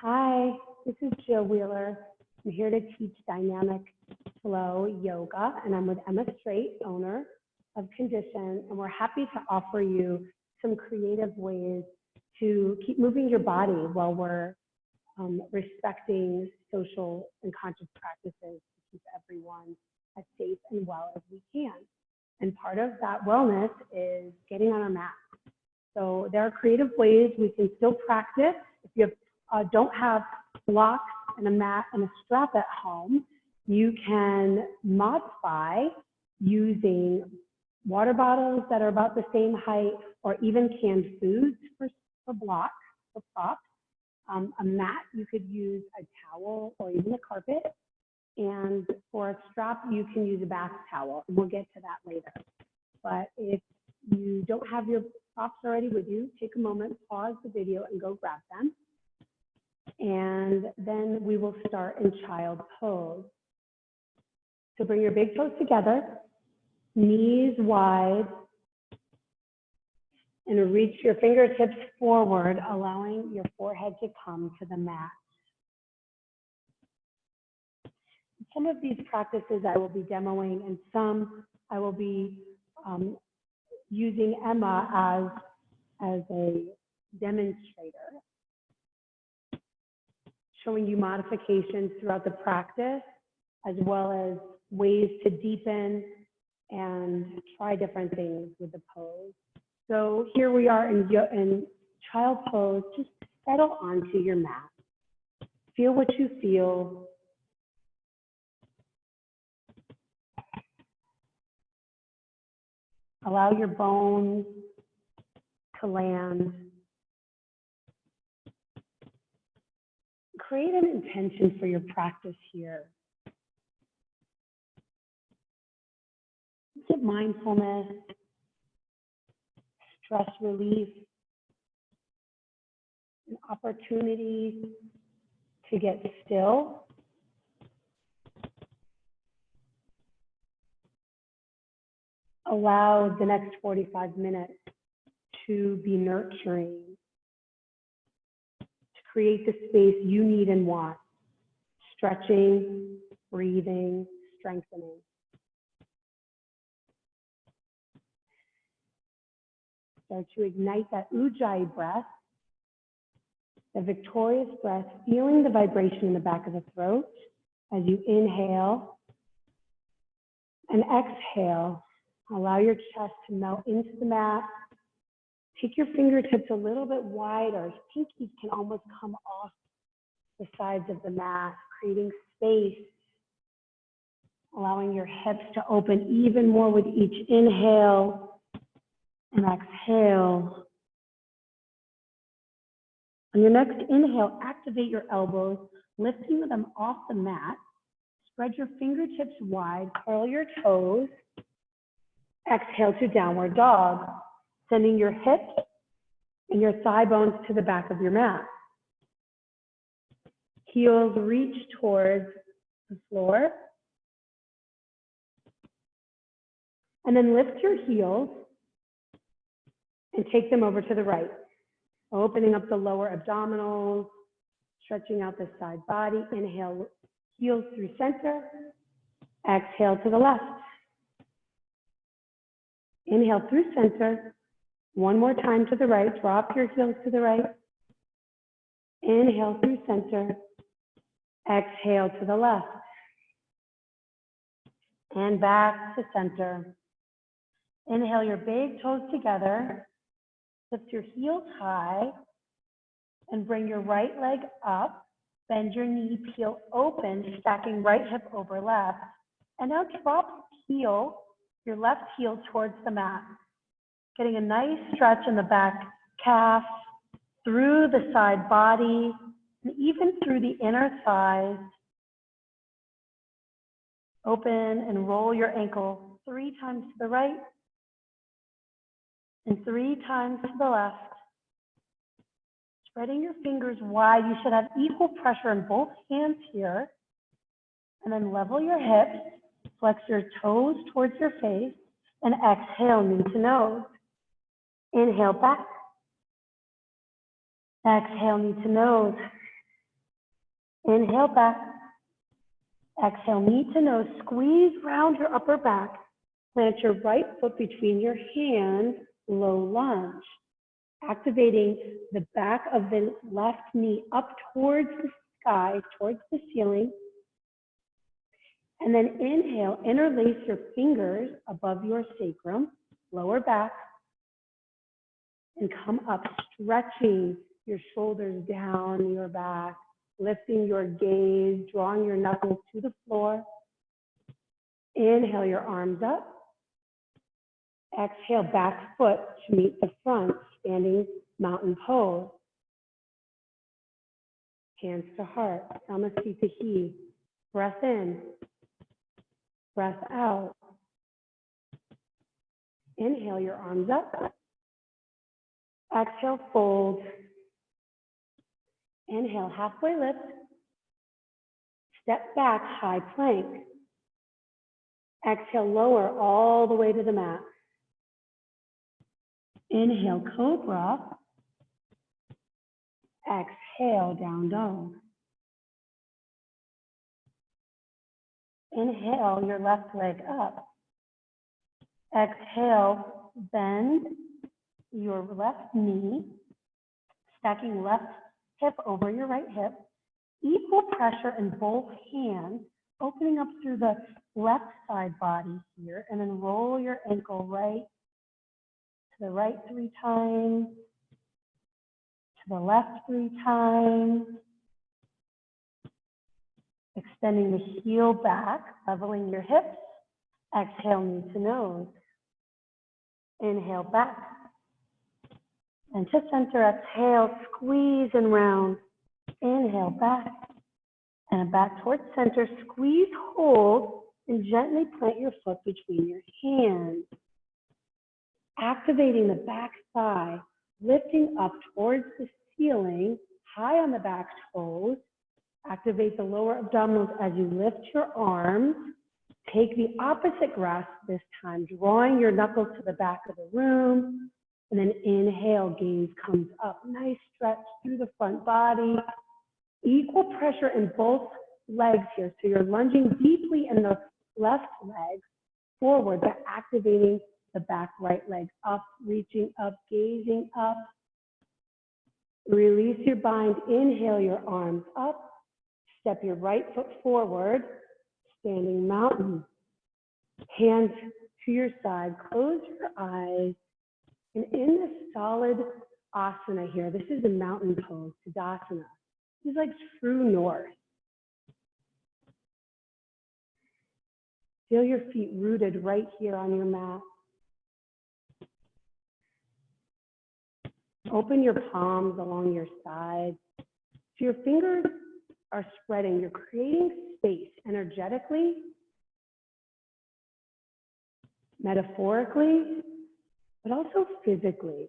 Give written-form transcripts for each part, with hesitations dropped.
Hi, this is Jill Wheeler. I'm here to teach dynamic flow yoga, and I'm with Emma Straight, owner of Condition, and we're happy to offer you some creative ways to keep moving your body while we're respecting social and conscious practices to keep everyone as safe and well as we can. And part of that wellness is getting on our mat. So there are creative ways we can still practice. If you don't have blocks and a mat and a strap at home, you can modify using water bottles that are about the same height, or even canned foods for blocks, for props. A mat, you could use a towel or even a carpet. And for a strap, you can use a bath towel. And we'll get to that later. But if you don't have your props already with you, take a moment, pause the video, and go grab them. And then we will start in child pose. So bring your big toes together, knees wide, and reach your fingertips forward, allowing your forehead to come to the mat. Some of these practices I will be demoing, and some I will be using Emma as a demonstrator, showing you modifications throughout the practice, as well as ways to deepen and try different things with the pose. So here we are in child pose. Just settle onto your mat. Feel what you feel. Allow your bones to land. Create an intention for your practice here. Is it mindfulness, stress relief, an opportunity to get still? Allow the next 45 minutes to be nurturing, to create the space you need and want, stretching, breathing, strengthening. Start to ignite that ujjayi breath, the victorious breath, feeling the vibration in the back of the throat as you inhale and exhale. Allow your chest to melt into the mat. Take your fingertips a little bit wider. Pinkies can almost come off the sides of the mat, creating space, allowing your hips to open even more with each inhale and exhale. On your next inhale, activate your elbows, lifting them off the mat. Spread your fingertips wide, curl your toes. Exhale to downward dog, sending your hips and your thigh bones to the back of your mat. Heels reach towards the floor. And then lift your heels and take them over to the right, opening up the lower abdominals, stretching out the side body. Inhale, heels through center. Exhale to the left. Inhale through center. One more time to the right. Drop your heels to the right. Inhale through center. Exhale to the left. And back to center. Inhale your big toes together. Lift your heels high and bring your right leg up. Bend your knee, peel open, stacking right hip over left. And now drop your left heel towards the mat. Getting a nice stretch in the back calf, through the side body, and even through the inner thighs. Open and roll your ankle 3 times to the right and 3 times to the left. Spreading your fingers wide. You should have equal pressure in both hands here. And then level your hips. Flex your toes towards your face and exhale, knee to nose. Inhale back. Exhale, knee to nose. Inhale back. Exhale, knee to nose. Squeeze round your upper back. Plant your right foot between your hands, low lunge. Activating the back of the left knee up towards the sky, towards the ceiling. And then inhale, interlace your fingers above your sacrum, lower back, and come up, stretching your shoulders down your back, lifting your gaze, drawing your knuckles to the floor. Inhale your arms up. Exhale, back foot to meet the front, standing mountain pose. Hands to heart, Samasthita He. Breath in, breath out. Inhale your arms up. Exhale, fold. Inhale, halfway lift. Step back, high plank. Exhale, lower all the way to the mat. Inhale, cobra. Exhale, down dog. Inhale, your left leg up. Exhale, bend your left knee, stacking left hip over your right hip. Equal pressure in both hands, opening up through the left side body here, and then roll your ankle right to the right 3 times, to the left 3 times, extending the heel back, leveling your hips. Exhale, knee to nose. Inhale, back. And to center, exhale, squeeze and round. Inhale, back. And back towards center, squeeze, hold, and gently plant your foot between your hands. Activating the back thigh, lifting up towards the ceiling, high on the back toes. Activate the lower abdominals as you lift your arms. Take the opposite grasp this time, drawing your knuckles to the back of the room. And then inhale, gaze comes up. Nice stretch through the front body. Equal pressure in both legs here. So you're lunging deeply in the left leg forward, but activating the back right leg up, reaching up, gazing up. Release your bind. Inhale your arms up. Step your right foot forward, standing mountain. Hands to your side. Close your eyes. And in this solid asana here, this is the mountain pose, Tadasana. This is like true north. Feel your feet rooted right here on your mat. Open your palms along your sides. So your fingers are spreading. You're creating space energetically, metaphorically, but also physically.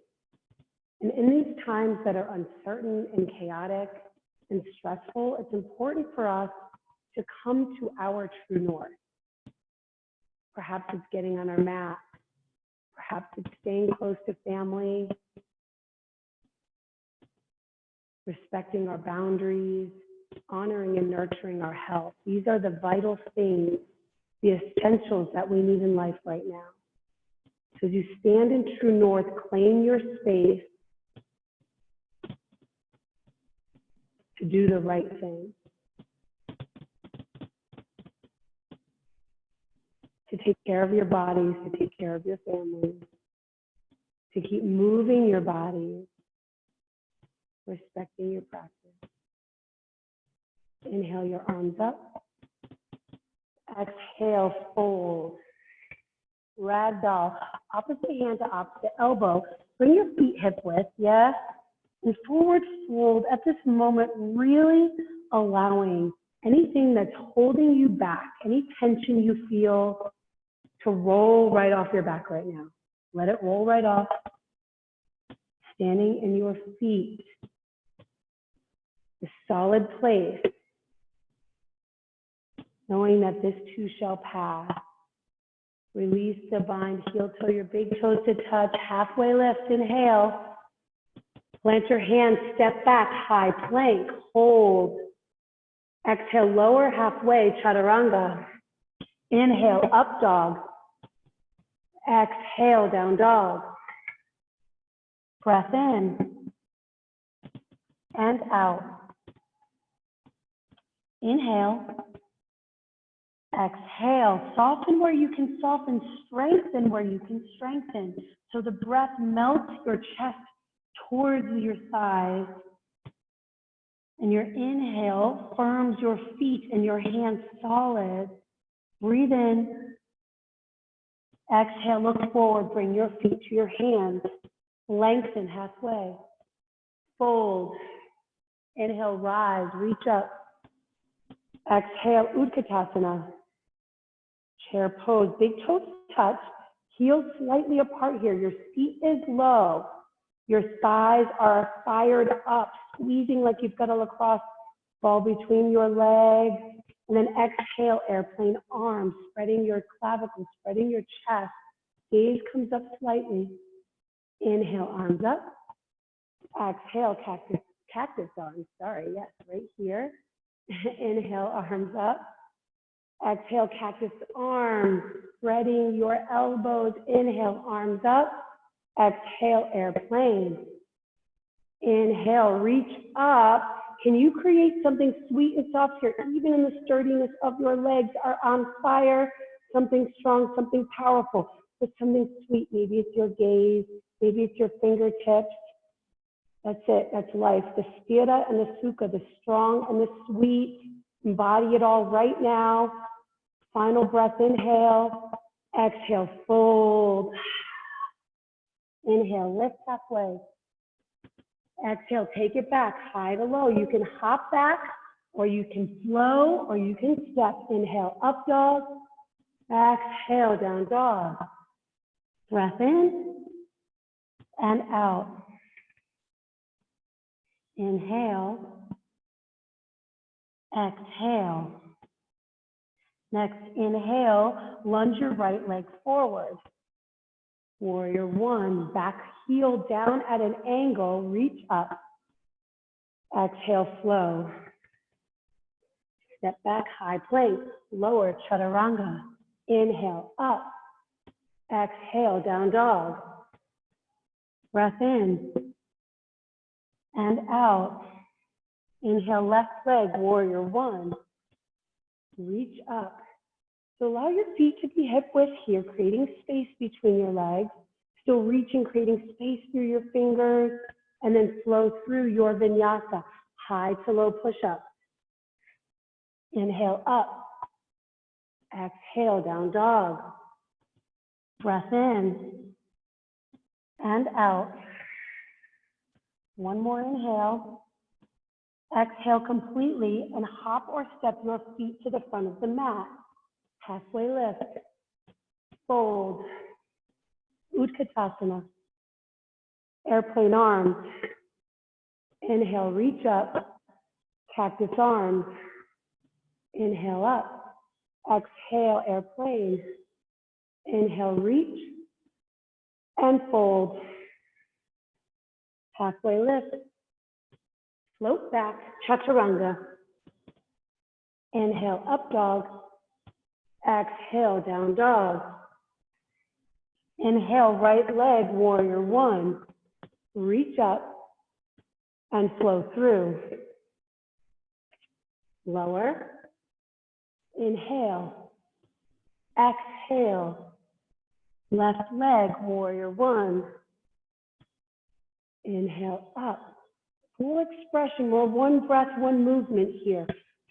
And in these times that are uncertain and chaotic and stressful, it's important for us to come to our true north. Perhaps it's getting on our mat. Perhaps it's staying close to family, respecting our boundaries, honoring and nurturing our health. These are the vital things, the essentials that we need in life right now. So as you stand in true north, claim your space to do the right thing, to take care of your bodies, to take care of your families, to keep moving your bodies, respecting your practice. Inhale your arms up. Exhale, fold. Ragdoll, opposite hand to opposite elbow. Bring your feet hip width, yes. And forward fold at this moment, really allowing anything that's holding you back, any tension you feel, to roll right off your back right now. Let it roll right off. Standing in your feet, a solid place, knowing that this too shall pass. Release the bind, heel toe your big toes to touch, halfway lift, inhale. Plant your hands, step back, high plank, hold. Exhale, lower halfway, chaturanga. Inhale, up dog. Exhale, down dog. Breath in and out. Inhale. Exhale, soften where you can soften, strengthen where you can strengthen. So the breath melts your chest towards your thighs. And your inhale firms your feet and your hands solid. Breathe in. Exhale, look forward, bring your feet to your hands. Lengthen halfway. Fold. Inhale, rise, reach up. Exhale, Utkatasana. Chair pose, big toes touch, heels slightly apart here. Your seat is low. Your thighs are fired up, squeezing like you've got a lacrosse ball between your legs. And then exhale, airplane arms, spreading your clavicle, spreading your chest. Gaze comes up slightly. Inhale, arms up. Exhale, cactus arms, yes, right here. Inhale, arms up. Exhale, cactus arms, spreading your elbows. Inhale, arms up. Exhale, airplane. Inhale, reach up. Can you create something sweet and soft here? Even in the sturdiness of your legs are on fire. Something strong, something powerful, but something sweet. Maybe it's your gaze. Maybe it's your fingertips. That's it. That's life. The sthira and the sukha, the strong and the sweet. Embody it all right now. Final breath, inhale. Exhale, fold. Inhale, lift halfway. Exhale, take it back, high to low. You can hop back, or you can flow, or you can step. Inhale, up dog. Exhale, down dog. Breath in and out. Inhale. Exhale. Next, inhale, lunge your right leg forward. Warrior one, back heel down at an angle, reach up. Exhale, flow. Step back, high plank, lower chaturanga. Inhale, up. Exhale, down dog. Breath in and out. Inhale, left leg, warrior one. Reach up. So allow your feet to be hip width here, creating space between your legs. Still reaching, creating space through your fingers, and then flow through your vinyasa, high to low push-up. Inhale, up. Exhale, down dog. Breath in and out. One more inhale. Exhale completely and hop or step your feet to the front of the mat. Halfway lift. Fold. Utkatasana. Airplane arms. Inhale, reach up. Cactus arms. Inhale up. Exhale, airplane. Inhale, reach. And fold. Halfway lift. Float back, chaturanga. Inhale, up dog. Exhale, down dog. Inhale, right leg, warrior one. Reach up and flow through. Lower. Inhale. Exhale. Left leg, warrior one. Inhale, up. Full expression. We're one breath, one movement here.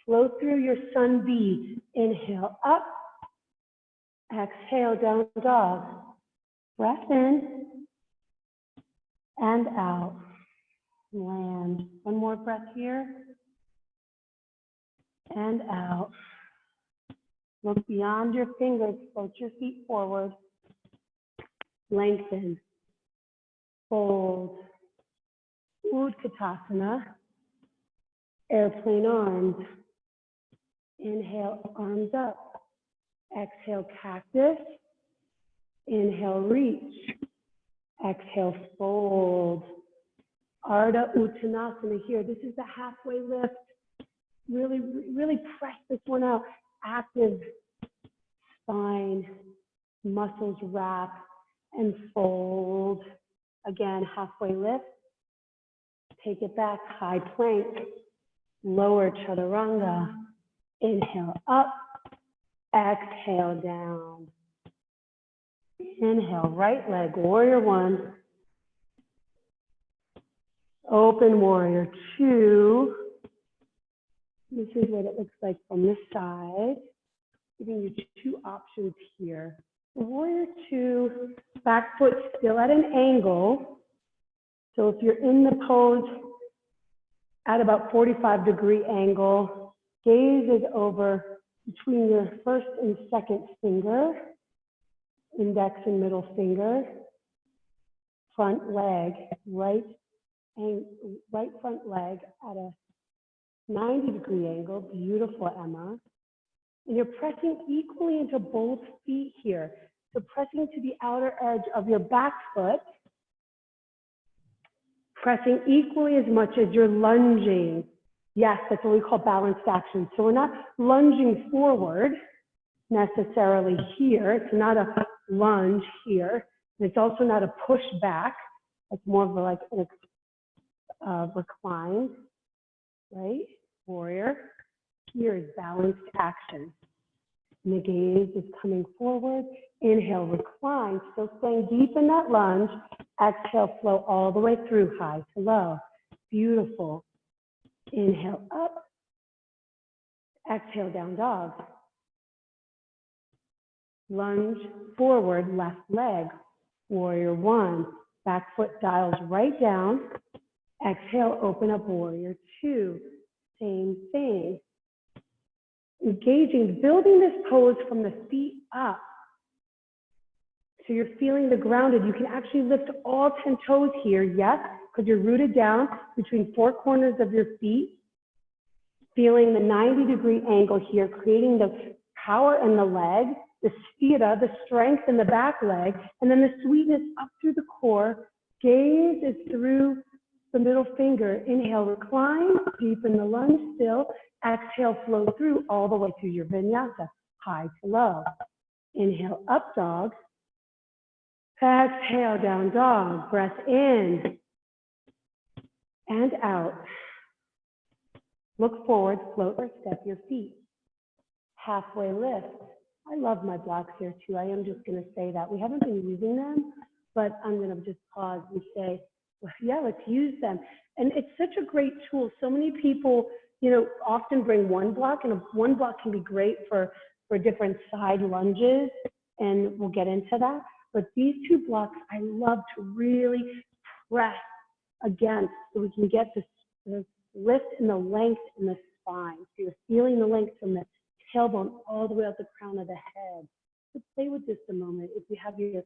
Flow through your sun B. Inhale, up. Exhale, down dog. Breath in and out. Land. One more breath here. And out. Look beyond your fingers. Float your feet forward. Lengthen. Fold. Utkatasana. Airplane arms. Inhale, arms up. Exhale, cactus. Inhale, reach. Exhale, fold. Ardha Uttanasana here. This is the halfway lift. Really, really press this one out. Active spine, muscles wrap and fold. Again, halfway lift. Take it back, high plank, lower chaturanga. Inhale up, exhale down. Inhale, right leg, warrior one. Open warrior two. This is what it looks like from this side. Giving you two options here. Warrior two, back foot still at an angle. So if you're in the pose at about 45-degree angle, gaze is over between your first and second finger, index and middle finger, front leg, right front leg at a 90-degree angle. Beautiful, Emma. And you're pressing equally into both feet here. So pressing to the outer edge of your back foot, pressing equally as much as you're lunging. Yes, that's what we call balanced action. So we're not lunging forward necessarily here. It's not a lunge here. And it's also not a push back. It's more of a, like a recline, right? Warrior. Here is balanced action. And the gaze is coming forward. Inhale, recline, still staying deep in that lunge. Exhale, flow all the way through, high to low. Beautiful. Inhale up. Exhale, down dog. Lunge forward, left leg. Warrior one. Back foot dials right down. Exhale, open up, warrior two. Same thing. Engaging, building this pose from the feet up. So you're feeling the grounded. You can actually lift all 10 toes here, yes, because you're rooted down between four corners of your feet. Feeling the 90-degree angle here, creating the power in the leg, the sthira, the strength in the back leg, and then the sweetness up through the core. Gaze is through the middle finger. Inhale, recline, deepen the lunge still. Exhale, flow through all the way through your vinyasa, high to low. Inhale, up dog. Exhale, down dog. Breath in and out. Look forward, float or step your feet. Halfway lift. I love my blocks here too. I am just going to say that. We haven't been using them, but I'm going to just pause and say, well, yeah, let's use them. And it's such a great tool. So many people, you know, often bring one block, and one block can be great for different side lunges, and we'll get into that. But these two blocks, I love to really press against so we can get this lift in the length in the spine. So you're feeling the length from the tailbone all the way up the crown of the head. So play with this a moment. If you have you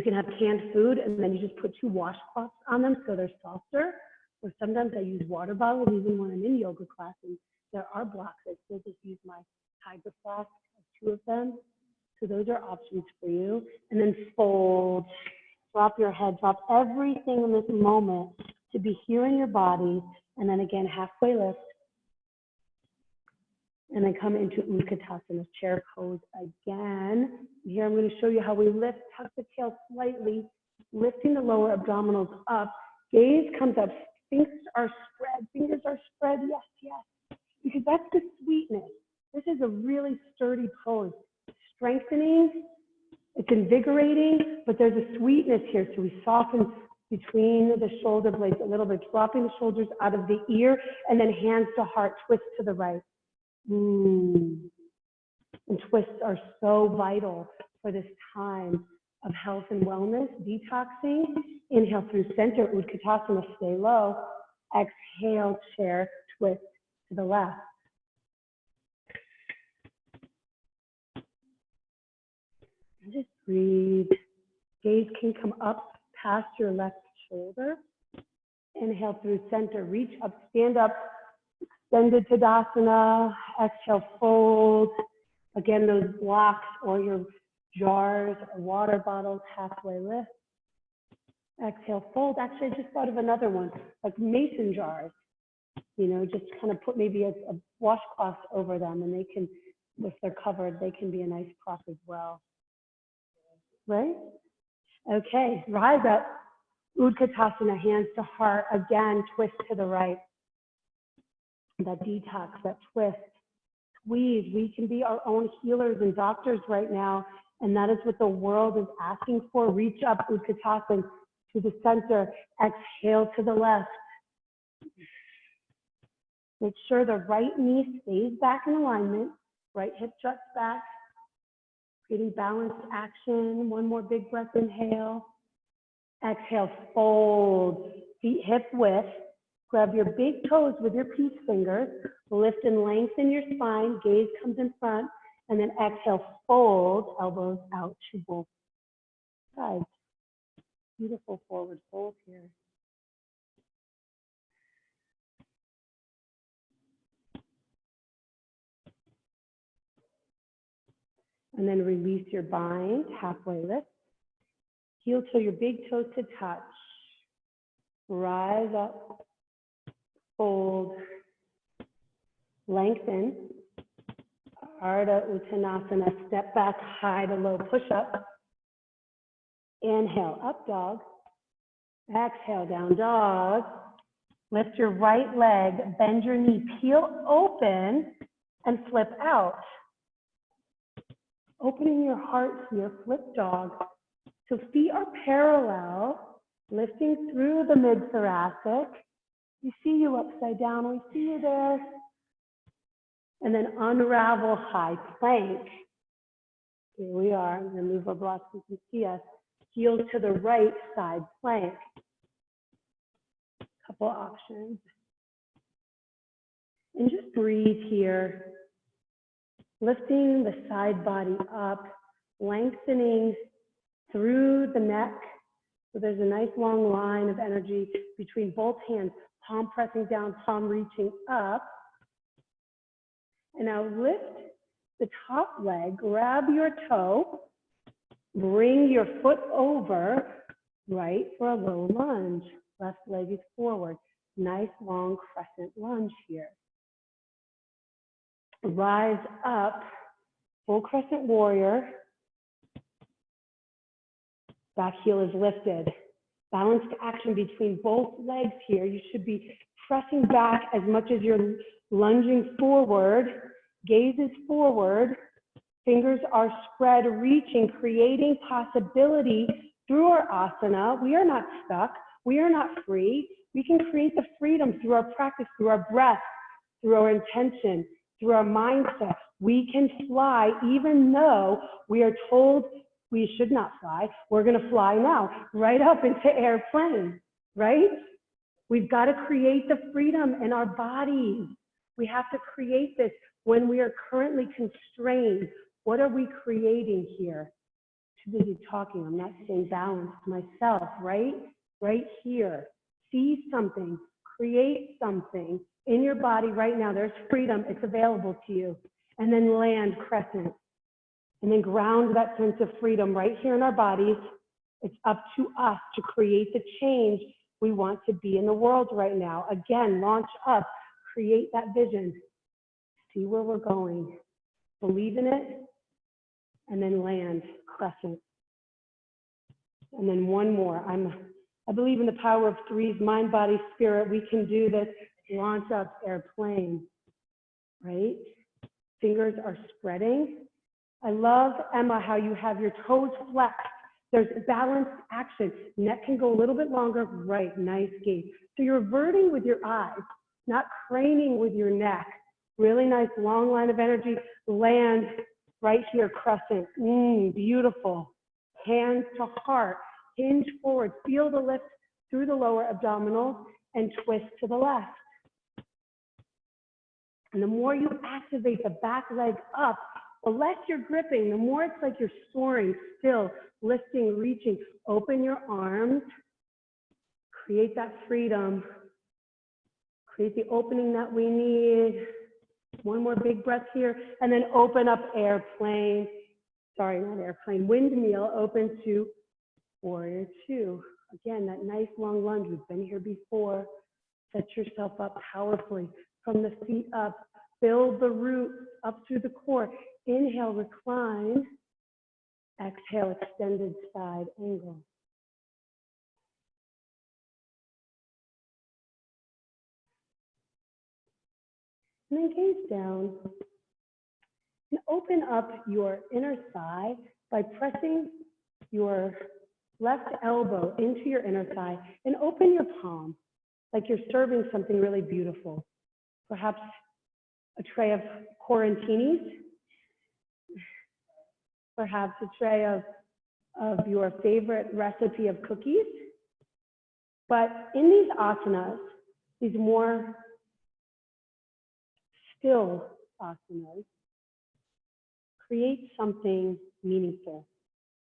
can have canned food and then you just put 2 washcloths on them so they're softer. Or sometimes I use water bottles, even when I'm in yoga class, and there are blocks. I still just use my Hydro Flask, 2 of them. So those are options for you. And then fold, drop your head, drop everything in this moment to be here in your body. And then again, halfway lift. And then come into Utkatasana, chair pose again. Here I'm going to show you how we lift, tuck the tail slightly, lifting the lower abdominals up. Gaze comes up, fingers are spread, yes, yes. Because that's the sweetness. This is a really sturdy pose. Strengthening, it's invigorating, but there's a sweetness here. So we soften between the shoulder blades a little bit, dropping the shoulders out of the ear, and then hands to heart, twist to the right. And twists are so vital for this time of health and wellness, detoxing. Inhale through center, Utkatasana, stay low. Exhale, chair, twist to the left. And just breathe. Gaze can come up past your left shoulder. Inhale through center, reach up, stand up, extended Tadasana. Exhale, fold. Again, those blocks or your jars or water bottles, halfway lift. Exhale, fold. Actually, I just thought of another one, like mason jars. You know, just kind of put maybe a washcloth over them, and they can, if they're covered, they can be a nice prop as well. Right? Okay, rise up. Utkatasana, hands to heart. Again, twist to the right. That detox, that twist, squeeze. We can be our own healers and doctors right now, and that is what the world is asking for. Reach up, Utkatasana, to the center. Exhale to the left. Make sure the right knee stays back in alignment. Right hip juts back. Creating balanced action. One more big breath, inhale. Exhale, fold, feet hip width. Grab your big toes with your peace fingers. Lift and lengthen your spine. Gaze comes in front. And then exhale, fold, elbows out to both sides. Beautiful forward fold here. And then release your bind, halfway lift. Heel toe your big toes to touch. Rise up, fold, lengthen. Ardha Uttanasana, step back, high to low push-up. Inhale, up dog. Exhale, down dog. Lift your right leg, bend your knee, peel open, and flip out. Opening your heart here, flip dog. So feet are parallel, lifting through the mid-thoracic. We see you upside down, we see you there. And then unravel high plank. Here we are, I'm gonna move our blocks so you can see us. Heel to the right, side plank. Couple options. And just breathe here. Lifting the side body up, lengthening through the neck. So there's a nice long line of energy between both hands, palm pressing down, palm reaching up. And now lift the top leg, grab your toe, bring your foot over, right, for a low lunge. Left leg is forward. Nice long crescent lunge here. Rise up, full crescent warrior. Back heel is lifted. Balanced action between both legs here. You should be pressing back as much as you're lunging forward. Gaze is forward. Fingers are spread, reaching, creating possibility through our asana. We are not stuck. We are not free. We can create the freedom through our practice, through our breath, through our intention, through our mindset. We can fly even though we are told we should not fly. We're going to fly now, right up into airplane, right? We've got to create the freedom in our bodies. We have to create this when we are currently constrained. What are we creating here? Too busy talking. I'm not staying balanced myself, right? Right here. See something, create something in your body right now. There's freedom. It's available to you. And then land crescent. And then ground that sense of freedom right here in our bodies. It's up to us to create the change we want to be in the world right now. Again, launch up, create that vision. See where we're going. Believe in it. And then land crescent. And then one more. I believe in the power of threes, mind, body, spirit. We can do this. Launch up, airplane, right? Fingers are spreading. I love, Emma, how you have your toes flexed. There's balanced action. Neck can go a little bit longer. Right, nice gaze. So you're averting with your eyes, not craning with your neck. Really nice long line of energy. Land right here, crescent. Beautiful. Hands to heart. Hinge forward. Feel the lift through the lower abdominals and twist to the left. And the more you activate the back leg up, the less you're gripping, the more it's like you're soaring, still, lifting, reaching. Open your arms. Create that freedom. Create the opening that we need. One more big breath here. And then open up airplane. Sorry, not airplane. Windmill, open to warrior two. Again, that nice long lunge. We've been here before. Set yourself up powerfully from the feet up. Build the root up through the core. Inhale, recline. Exhale, extended side angle. And then gaze down. And open up your inner thigh by pressing your left elbow into your inner thigh and open your palm like you're serving something really beautiful. Perhaps a tray of quarantinis, perhaps a tray of your favorite recipe of cookies. But in these asanas, these more still asanas, create something meaningful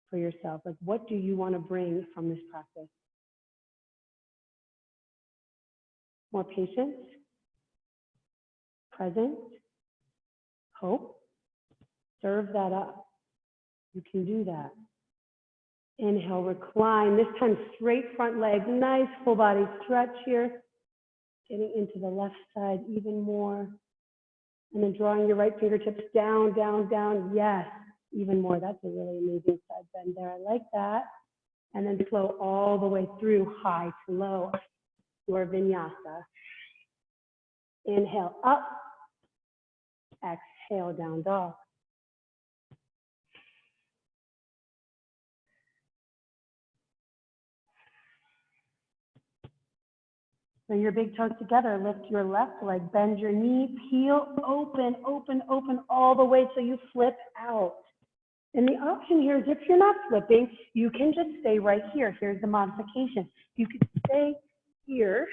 for yourself. Like, what do you want to bring from this practice? More patience, presence, hope. Serve that up. You can do that. Inhale, recline. This time, straight front leg. Nice full body stretch here. Getting into the left side even more. And then drawing your right fingertips down, down, down. Yes, even more. That's a really amazing side bend there. I like that. And then flow all the way through high to low, your vinyasa. Inhale up. Exhale, down dog. Bring your big toes together, lift your left leg, bend your knee, peel, open, open, open all the way till you flip out. And the option here is if you're not flipping, you can just stay right here. Here's the modification. You could stay here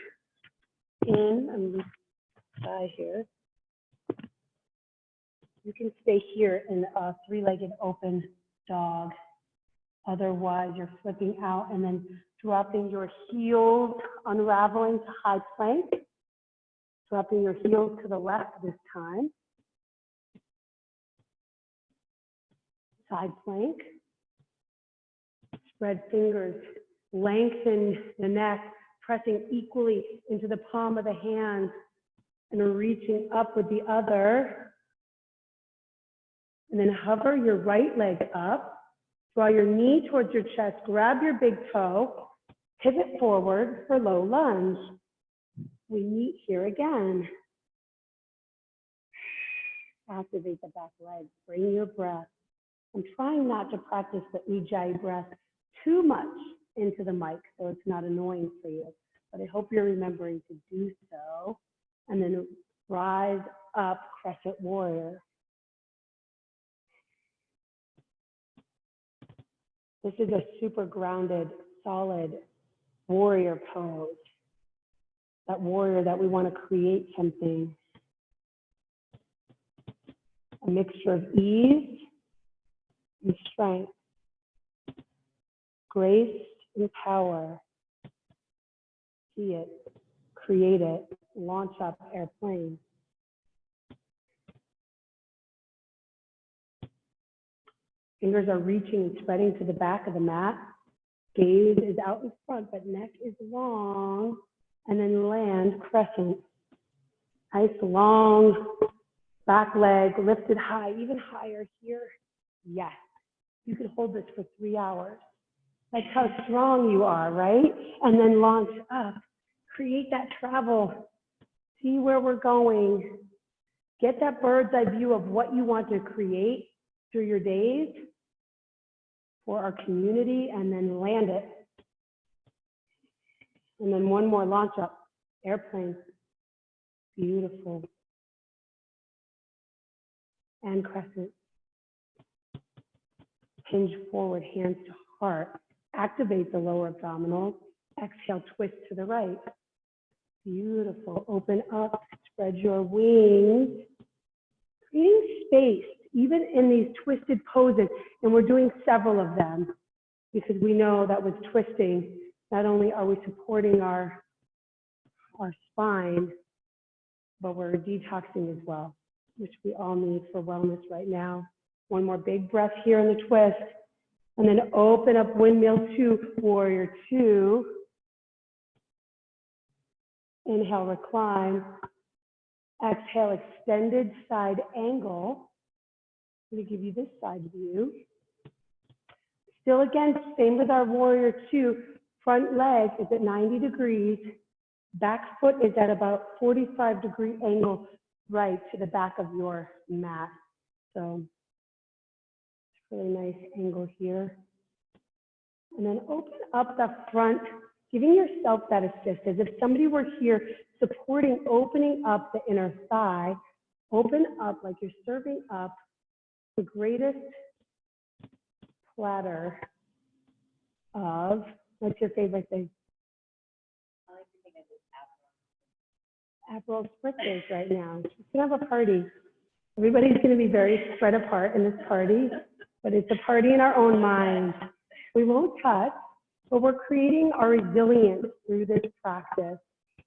in, here. You can stay here in a three-legged open dog. Otherwise, you're flipping out and then dropping your heels, unraveling to high plank. Dropping your heels to the left this time. Side plank. Spread fingers. Lengthen the neck, pressing equally into the palm of the hand and reaching up with the other. And then hover your right leg up. Draw your knee towards your chest, grab your big toe, pivot forward for low lunge. We meet here again. Activate the back leg, bring your breath. I'm trying not to practice the ujjayi breath too much into the mic so it's not annoying for you, but I hope you're remembering to do so. And then rise up, crescent warrior. This is a super grounded, solid warrior pose. That warrior that we want to create something. A mixture of ease and strength. Grace and power. See it, create it, launch up airplane. Fingers are reaching and spreading to the back of the mat. Gaze is out in front, but neck is long. And then land crescent. Nice long back leg lifted high, even higher here. Yes, you could hold this for 3 hours. That's how strong you are, right? And then launch up. Create that travel. See where we're going. Get that bird's eye view of what you want to create through your days for our community, and then land it. And then one more launch up, airplane. Beautiful. And crescent. Hinge forward, hands to heart. Activate the lower abdominals. Exhale, twist to the right. Beautiful. Open up, spread your wings. Creating space, even in these twisted poses. And we're doing several of them because we know that with twisting, not only are we supporting our spine, but we're detoxing as well, which we all need for wellness right now. One more big breath here in the twist. And then open up, windmill 2, warrior 2. Inhale, recline. Exhale, extended side angle. I'm going to give you this side view. Still again, same with our warrior two. Front leg is at 90 degrees. Back foot is at about 45-degree angle right to the back of your mat. So really nice angle here. And then open up the front, giving yourself that assist as if somebody were here supporting, opening up the inner thigh. Open up like you're serving up the greatest platter of, what's your favorite thing? I like to think of this Aperol spritzes right now. We're gonna have a party. Everybody's gonna be very spread apart in this party, but it's a party in our own mind. We won't touch, but we're creating our resilience through this practice.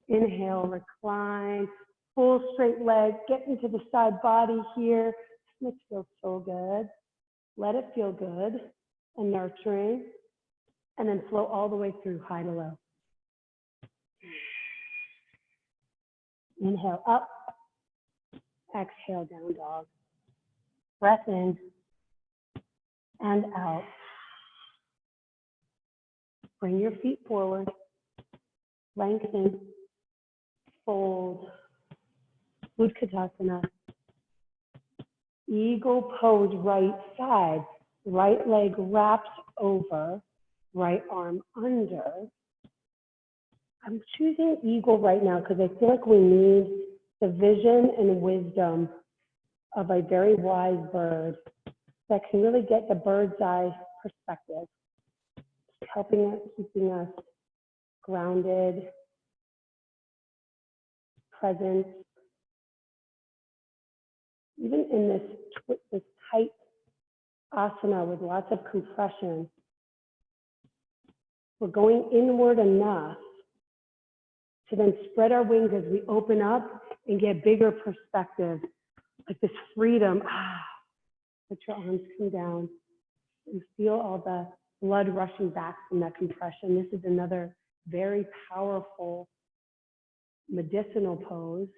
Inhale, recline, full straight leg, get into the side body here. This feels so good. Let it feel good and nurturing, and then flow all the way through high to low. Inhale up, exhale down dog. Breath in and out. Bring your feet forward, lengthen, fold, Utkatasana. Eagle pose, right side. Right leg wraps over, right arm under. I'm choosing eagle right now because I feel like we need the vision and wisdom of a very wise bird that can really get the bird's eye perspective, helping us, keeping us grounded, present. Even in this tight asana with lots of compression, we're going inward enough to then spread our wings as we open up and get bigger perspective, like this freedom. Let your arms come down and feel all the blood rushing back from that compression. This is another very powerful medicinal pose.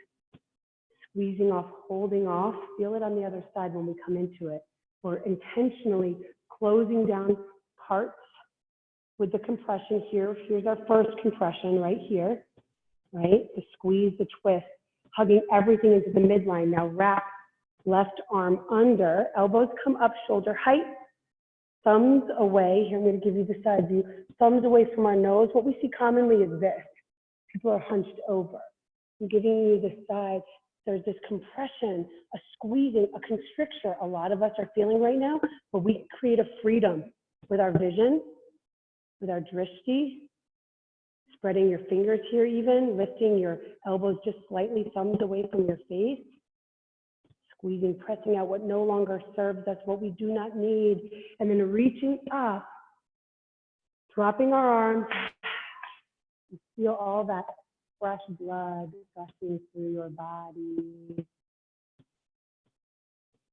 Squeezing off, holding off. Feel it on the other side when we come into it. We're intentionally closing down parts with the compression here. Here's our first compression right here, right? The squeeze, the twist, hugging everything into the midline. Now wrap left arm under, elbows come up, shoulder height, thumbs away. Here, I'm going to give you the side view. Thumbs away from our nose. What we see commonly is this. People are hunched over. I'm giving you the side. There's this compression, a squeezing, a constrictor a lot of us are feeling right now, but we create a freedom with our vision, with our drishti, spreading your fingers here even, lifting your elbows just slightly, thumbs away from your face, squeezing, pressing out what no longer serves us, what we do not need, and then reaching up, dropping our arms, and feel all that fresh blood gushing through your body,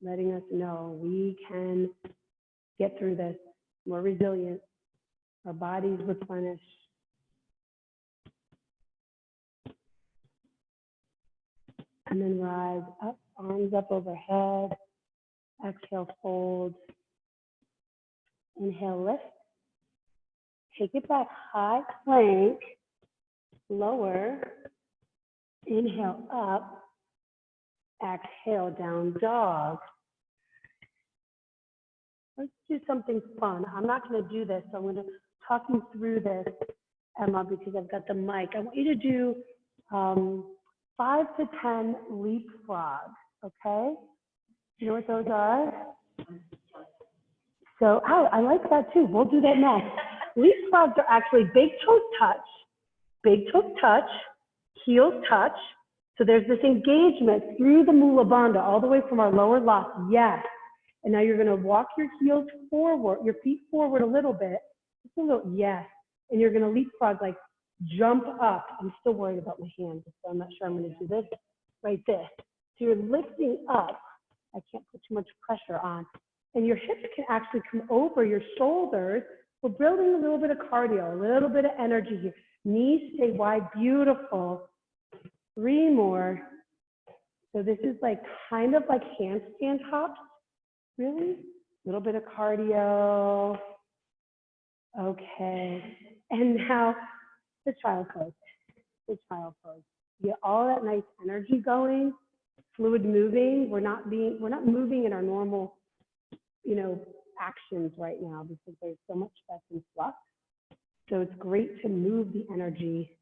letting us know we can get through this. We're resilient. Our bodies replenish. And then rise up, arms up overhead. Exhale, fold. Inhale, lift. Take it back, high plank. Lower, inhale up, exhale down dog. Let's do something fun. I'm not going to do this, so I'm going to talk you through this, Emma, because I've got the mic. I want you to do 5 to 10 leapfrogs, okay? You know what those are? So, oh, I like that too. We'll do that next. Leapfrogs are actually big toes touch. Big toes touch, heels touch. So there's this engagement through the Mula Bandha, all the way from our lower lock. Yes. And now you're going to walk your heels forward, your feet forward a little bit. Just a little, yes. And you're going to leapfrog, like jump up. I'm still worried about my hands, so I'm not sure I'm going to do this. Right there. So you're lifting up. I can't put too much pressure on. And your hips can actually come over your shoulders. We're building a little bit of cardio, a little bit of energy here. Knees stay wide, beautiful. 3 more. So this is like kind of like handstand hops, really. A little bit of cardio. Okay. And now the child pose. The child pose. Get all that nice energy going, fluid moving. We're not moving in our normal, actions right now because there's so much that's in flux. So it's great to move the energy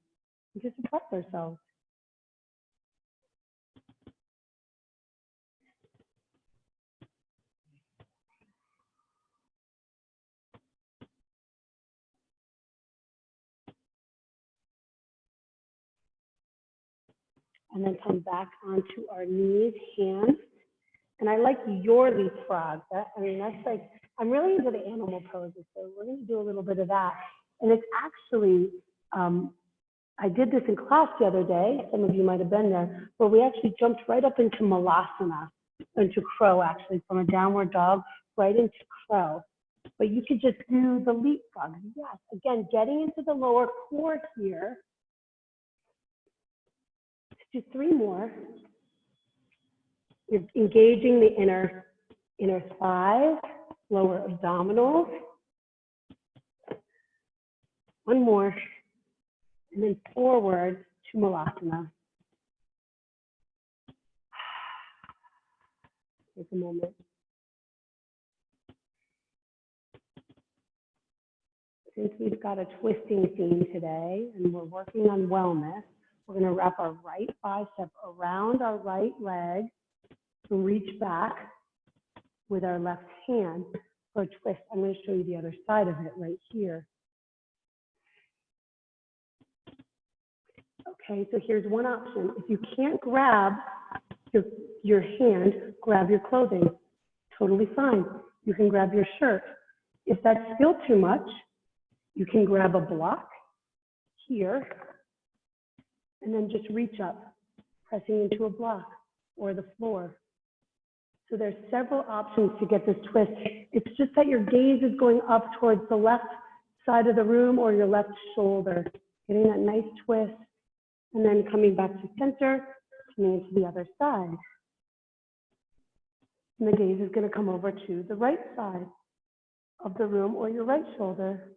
and just suppress ourselves. And then come back onto our knees, hands. And I like your leapfrog. That's like, I'm really into the animal poses, so we're going to do a little bit of that. And it's actually, I did this in class the other day. Some of you might have been there, where we actually jumped right up into malasana, into crow, actually, from a downward dog right into crow. But you could just do the leapfrog. Yes, again, getting into the lower core here. Let's do 3 more. You're engaging the inner thighs, lower abdominals. 1 more, and then forward to malasana. Take a moment. Since we've got a twisting theme today and we're working on wellness, we're going to wrap our right bicep around our right leg and reach back with our left hand for a twist. I'm going to show you the other side of it right here. Okay, so here's one option. If you can't grab your hand, grab your clothing. Totally fine. You can grab your shirt. If that's still too much, you can grab a block here and then just reach up, pressing into a block or the floor. So there's several options to get this twist. It's just that your gaze is going up towards the left side of the room or your left shoulder, getting that nice twist, and then coming back to center, coming into the other side. And the gaze is going to come over to the right side of the room or your right shoulder.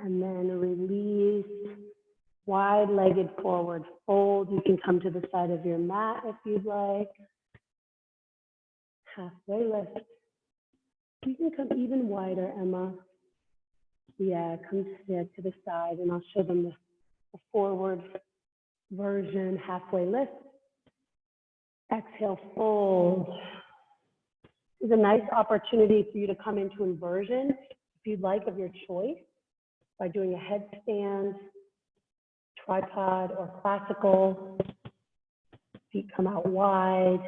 And then release, wide-legged forward fold. You can come to the side of your mat if you'd like. Halfway lift. You can come even wider, Emma. Yeah, come sit to the side, and I'll show them the forward version, halfway lift. Exhale, fold. This is a nice opportunity for you to come into inversion, if you'd like, of your choice, by doing a headstand, tripod, or classical. Feet come out wide,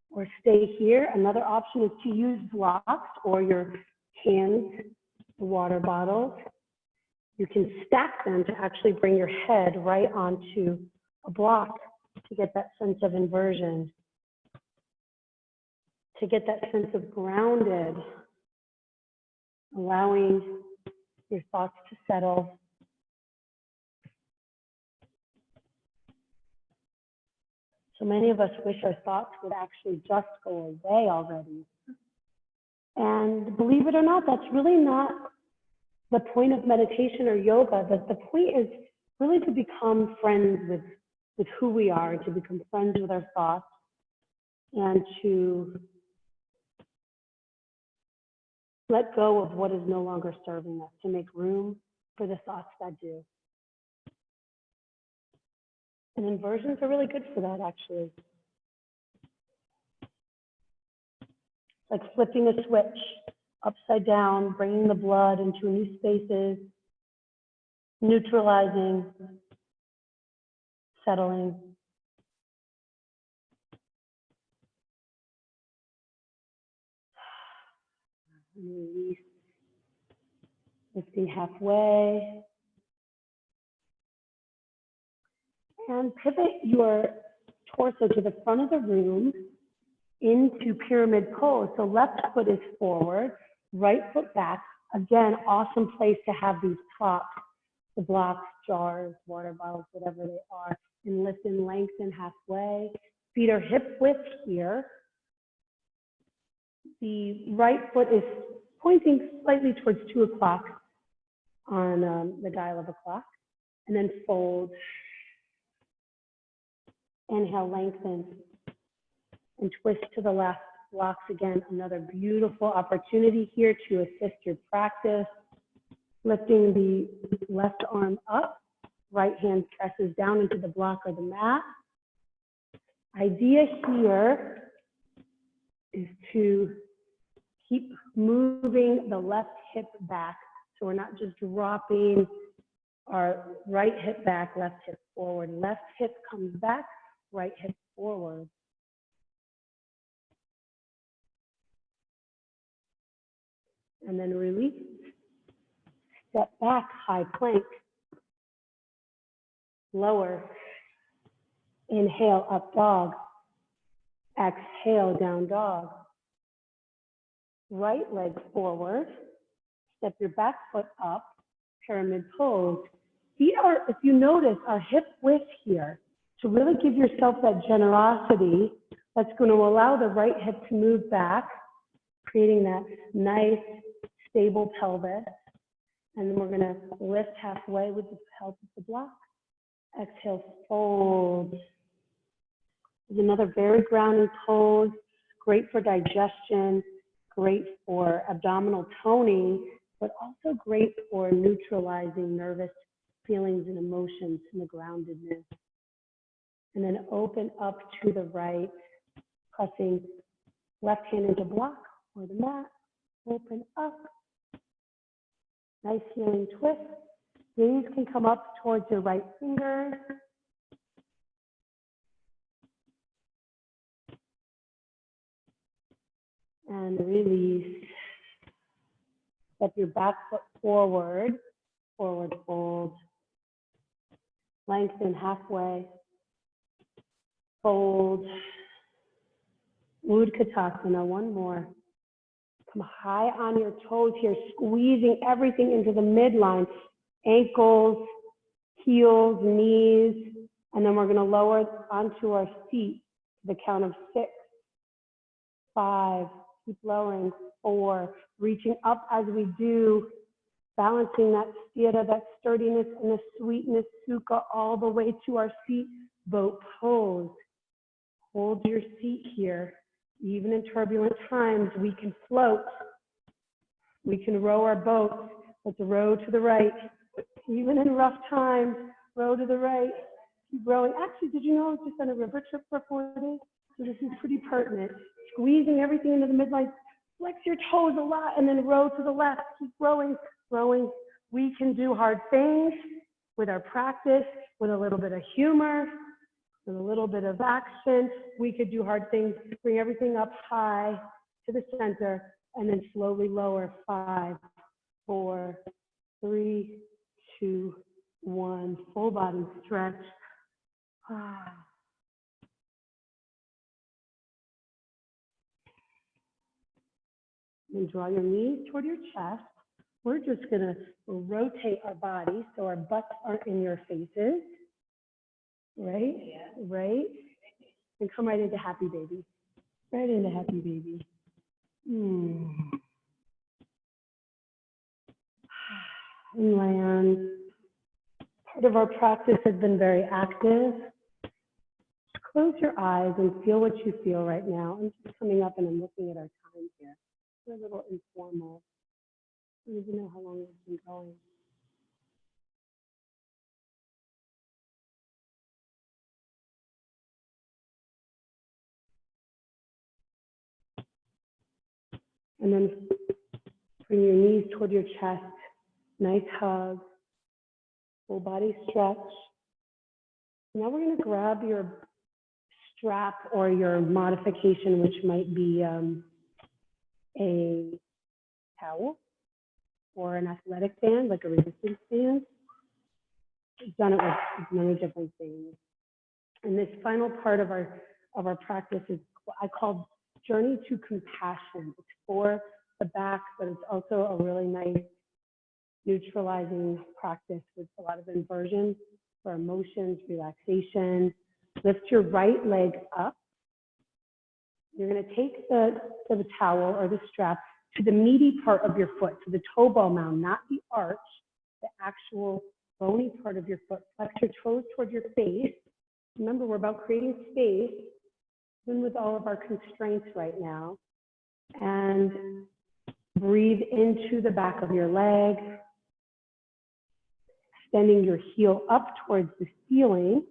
or stay here. Another option is to use blocks or your hands, the water bottles. You can stack them to actually bring your head right onto a block to get that sense of inversion, to get that sense of grounded, allowing your thoughts to settle. So many of us wish our thoughts would actually just go away already. And believe it or not, that's really not the point of meditation or yoga. The point is really to become friends with who we are, to become friends with our thoughts, and to let go of what is no longer serving us, to make room for the thoughts that do. And inversions are really good for that, actually. Like flipping a switch upside down, bringing the blood into new spaces, neutralizing, settling. Release, lifting halfway. And pivot your torso to the front of the room into pyramid pose. So left foot is forward, right foot back. Again, awesome place to have these props, the blocks, jars, water bottles, whatever they are, and lift and lengthen halfway. Feet are hip width here. The right foot is pointing slightly towards 2 o'clock on the dial of a clock. And then fold. Inhale, lengthen. And twist to the left. Blocks again. Another beautiful opportunity here to assist your practice. Lifting the left arm up. Right hand presses down into the block or the mat. Idea here is to keep moving the left hip back. So we're not just dropping our right hip back, left hip forward. Left hip comes back, right hip forward. And then release. Step back, high plank. Lower. Inhale, up dog. Exhale, down dog. Right leg forward. Step your back foot up. Pyramid pose. Feet are, if you notice, are hip width here. To really give yourself that generosity that's going to allow the right hip to move back, creating that nice, stable pelvis. And then we're going to lift halfway with the help of the block. Exhale, fold. There's another very grounding pose, great for digestion, great for abdominal toning, but also great for neutralizing nervous feelings and emotions and the groundedness. And then open up to the right, pressing left hand into block or the mat. Open up. Nice healing twist. Gaze can come up towards your right fingers. And release. Step your back foot forward. Forward fold. Lengthen halfway. Fold. Utkatasana, one more. Come high on your toes here, squeezing everything into the midline. Ankles, heels, knees, and then we're going to lower onto our feet to the count of 6, 5, keep lowering, 4, reaching up as we do, balancing that sthira, that sturdiness and the sweetness, sukha, all the way to our seat boat pose. Hold your seat here. Even in turbulent times, we can float. We can row our boats. Let's row to the right. Even in rough times, row to the right. Keep rowing. Actually, did you know I was just on a river trip for 4 days? So this is pretty pertinent. Squeezing everything into the midline. Flex your toes a lot and then row to the left. Keep rowing, rowing. We can do hard things with our practice, with a little bit of humor, with a little bit of action. We could do hard things, bring everything up high to the center, and then slowly lower. 5, 4, 3, 2, 1. Full body stretch. And draw your knees toward your chest. We're just going to rotate our body so our butts aren't in your faces. Right? Yeah. Right? And come right into happy baby. Right into happy baby. And land. Part of our practice has been very active. Just close your eyes and feel what you feel right now. I'm just coming up and I'm looking at our time here. We're a little informal. I don't even know how long we've been going. And then bring your knees toward your chest. Nice hug. Full body stretch. Now we're going to grab your strap or your modification, which might be a towel or an athletic band, like a resistance band. I've done it with many different things. And this final part of our practice is what I call journey to compassion. It's for the back, but it's also a really nice neutralizing practice with a lot of inversion for emotions, relaxation. Lift your right leg up. You're going to take the towel or the strap to the meaty part of your foot, to the toe ball mound, not the arch, the actual bony part of your foot. Flex your toes toward your face. Remember, we're about creating space, even with all of our constraints right now. And breathe into the back of your leg, extending your heel up towards the ceiling.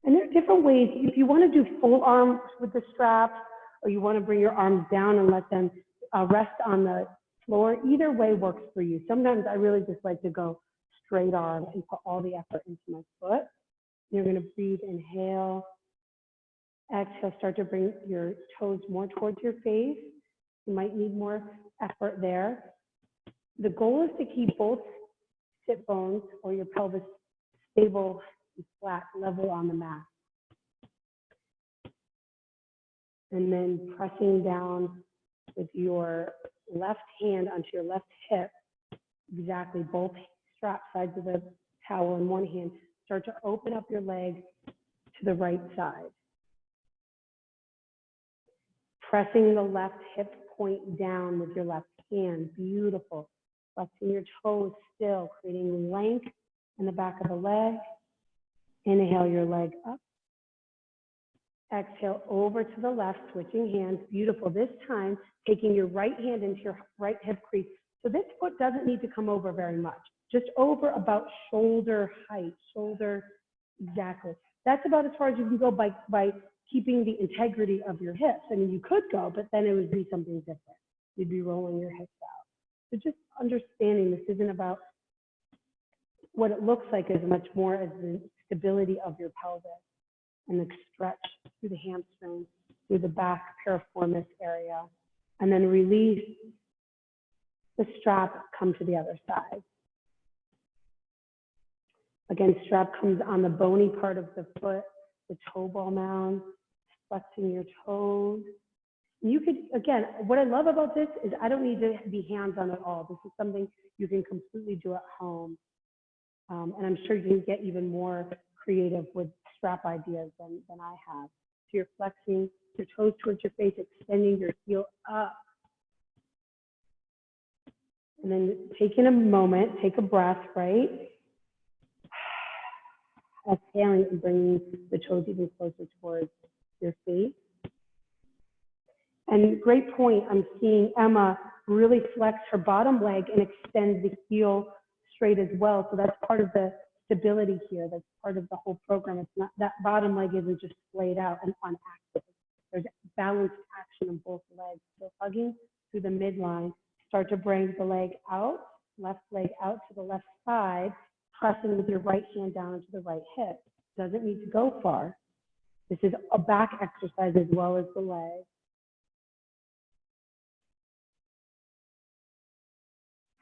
And there are different ways. If you want to do full arms with the straps, or you want to bring your arms down and let them rest on the floor, either way works for you. Sometimes I really just like to go straight arm and put all the effort into my foot. You're going to breathe, inhale, exhale, start to bring your toes more towards your face. You might need more effort there. The goal is to keep both sit bones or your pelvis stable, flat, level on the mat. And then pressing down with your left hand onto your left hip, exactly both strap sides of the towel in one hand. Start to open up your leg to the right side. Pressing the left hip point down with your left hand. Beautiful. Flexing your toes still, creating length in the back of the leg. Inhale your leg up. Exhale over to the left, switching hands. Beautiful. This time, taking your right hand into your right hip crease. So this foot doesn't need to come over very much. Just over about shoulder height, shoulder, exactly. That's about as far as you can go by keeping the integrity of your hips. I mean, you could go, but then it would be something different. You'd be rolling your hips out. So just understanding this isn't about what it looks like as much more as the stability of your pelvis and the stretch through the hamstrings, through the back piriformis area, and then release the strap, come to the other side. Again, strap comes on the bony part of the foot, the toe ball mound, flexing your toes. You could, again, what I love about this is I don't need to be hands-on at all. This is something you can completely do at home. And I'm sure you can get even more creative with strap ideas than I have. So you're flexing your toes towards your face, extending your heel up. And then taking a moment, take a breath, right? Exhaling and bringing the toes even closer towards your face. And great point, I'm seeing Emma really flex her bottom leg and extend the heel straight as well. So that's part of the stability here. That's part of the whole program. It's not, that bottom leg isn't just splayed out and unactive. There's balanced action on both legs. So hugging through the midline, start to bring the leg out, left leg out to the left side, pressing with your right hand down into the right hip. Doesn't need to go far. This is a back exercise as well as the leg.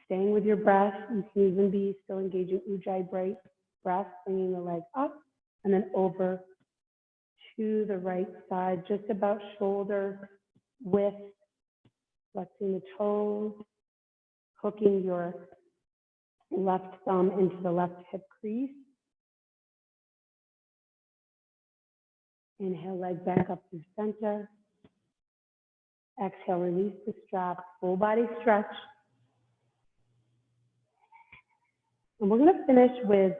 Staying with your breath, you can even be still engaging Ujjayi breath, bringing the leg up and then over to the right side, just about shoulder width, flexing the toes, hooking your left thumb into the left hip crease. Inhale, leg back up to center. Exhale, release the strap, full body stretch. And we're going to finish with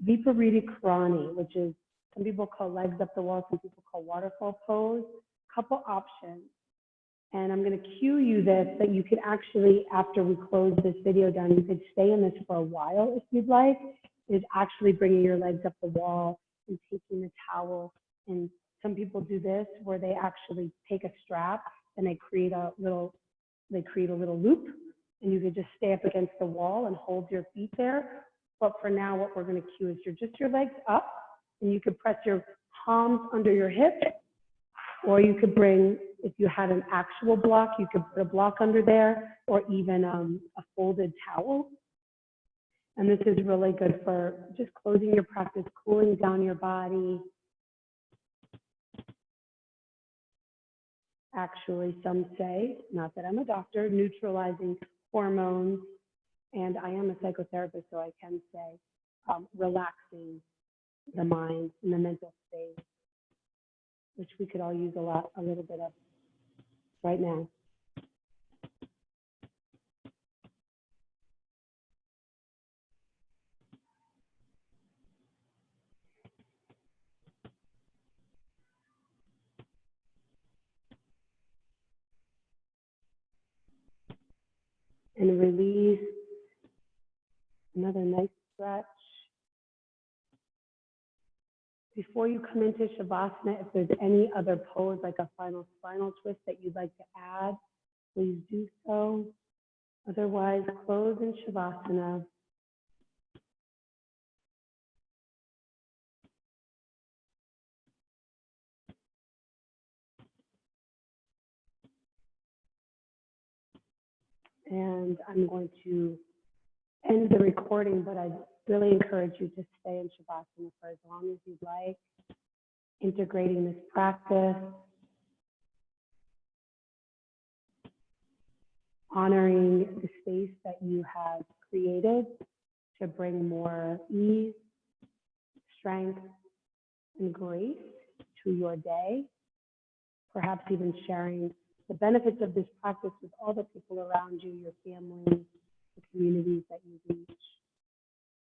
Viparita Karani, which is, some people call legs up the wall, some people call waterfall pose. Couple options. And I'm going to cue you this, that you could actually, after we close this video down, you could stay in this for a while if you'd like, is actually bringing your legs up the wall and taking the towel. And some people do this where they actually take a strap and they create a little loop, and you could just stay up against the wall and hold your feet there. But for now, what we're going to cue is your legs up, and you could press your palms under your hips, or you could bring, if you had an actual block, you could put a block under there, or even a folded towel. And this is really good for just closing your practice, cooling down your body. actually, some say, not that I'm a doctor, neutralizing hormones. And I am a psychotherapist, so I can say relaxing the mind and the mental space, which we could all use a little bit of right now. And release. Another nice stretch. Before you come into Shavasana, if there's any other pose, like a final spinal twist that you'd like to add, please do so. Otherwise, close in Shavasana. And I'm going to end the recording, but I really encourage you to stay in Shavasana for as long as you'd like, integrating this practice, honoring the space that you have created to bring more ease, strength, and grace to your day, perhaps even sharing the benefits of this practice with all the people around you, your family, the communities that you reach.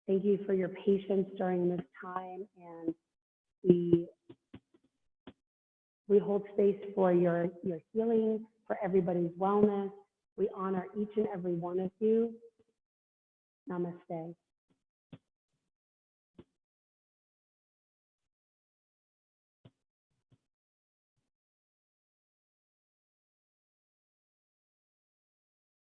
Thank you for your patience during this time, and we hold space for your healing, for everybody's wellness. We honor each and every one of you. Namaste.